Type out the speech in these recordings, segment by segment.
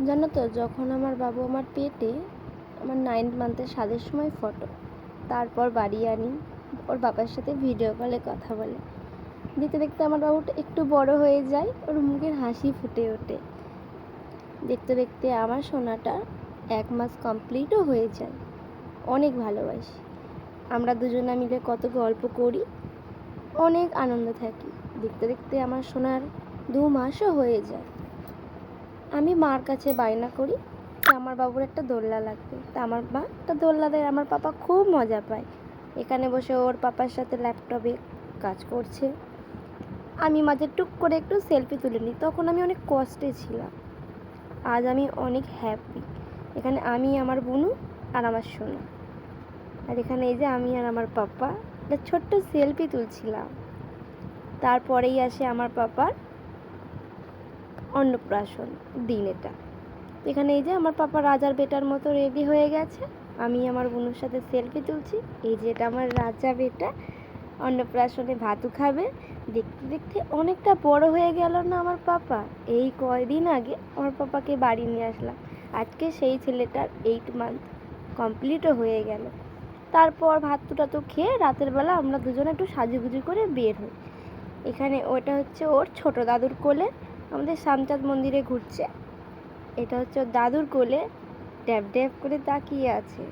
জানো তো, যখন আমার বাবু আমার পেটে, আমার 9 মান্থের স্বাদের সময় ফটো, তারপর বাড়ি আনি, ওর বাবার সাথে ভিডিও কলে কথা বলে। দেখতে দেখতে আমার বাবুটা একটু বড় হয়ে যায়, ওর মুখের হাসি ফুটে ওঠে। দেখতে দেখতে আমার সোনাটা 1 মাস কমপ্লিটও হয়ে যায়। অনেক ভালোবাসি, আমরা দুজনে মিলে কত গল্প করি, অনেক আনন্দ থাকি। দেখতে দেখতে আমার সোনার 2 মাসও হয়ে যায়। আমি মার কাছে বায়না করি যে আমার বাবুর একটা দোলনা লাগবে, তা আমার মা একটা দোলনা দেয়। আমার পাপা খুব মজা পায়, এখানে বসে ওর পাপার সাথে ল্যাপটপে কাজ করছে। আমি মাঝে টুক করে একটু সেলফি তুলে নিই, তখন আমি অনেক কষ্টে ছিলাম। আজ আমি অনেক হ্যাপি। এখানে আমি, আমার বুনু আর আমার সোনা, আর এখানে এই যে আমি আর আমার পাপা একটা ছোট্ট সেলফি তুলছিলাম। তারপরেই আসে আমার পাপার অন্নপ্রাশন দিন। এখানে এই যে আমার পাপা রাজার বেটার মতো রেডি হয়ে গেছে, আমি আমার বোনের সাথে সেলফি তুলছি। এই যে এটা আমার রাজা বেটা, অন্নপ্রাশনে ভাতু খাবে। দেখতে দেখতে অনেকটা বড় হয়ে গেল না আমার পাপা? এই কয়দিন আগে আমার পাপাকে বাড়ি নিয়ে আসলাম, আজকে সেই ছেলেটার 8 মান্থ কমপ্লিটও হয়ে গেল। তারপর ভাতটা তো খেয়ে রাতের বেলা আমরা দুজনে একটু সাজুগুজু করে বের হই। এখানে ওটা হচ্ছে ওর ছোট দাদুর কোলে, আমাদের শ্যামচাঁদ মন্দিরে ঘুরছে। এটা হচ্ছে ওর দাদুর কোলে, ড্যাব ড্যাব করে তাকিয়ে আছে।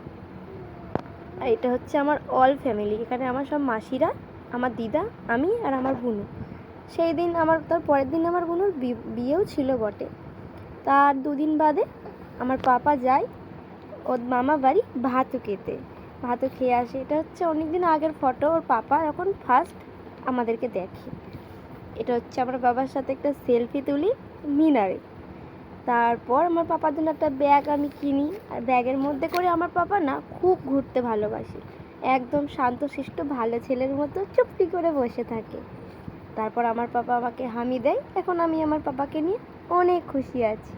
আর এটা হচ্ছে আমার অল ফ্যামিলি, এখানে আমার সব মাসিরা, আমার দিদা, আমি আর আমার বুনু। সেই দিন তার পরের দিন আমার বুনুর বিয়েও ছিল বটে। তার 2 দিন বাদে আমার পাপা যায় ওর মামা বাড়ি ভাতু খেতে, ভাতু খেয়ে আসে। এটা হচ্ছে অনেক দিন আগের ফটো, ওর পাপা এখন ফার্স্ট আমাদেরকে দেখে। এটা হচ্ছে আমার বাবার সাথে একটা সেলফি তুলি মিনারে। তারপর আমার পাপার জন্য একটা ব্যাগ আমি কিনি, আর ব্যাগের মধ্যে করে আমার পাপা না খুব ঘুরতে ভালোবাসে, একদম শান্তশিষ্ট ভালো ছেলের মতো চুপটি করে বসে থাকে। তারপর আমার পাপা আমাকে হামি দেয়, এখন আমি আমার পাপাকে নিয়ে অনেক খুশি আছি।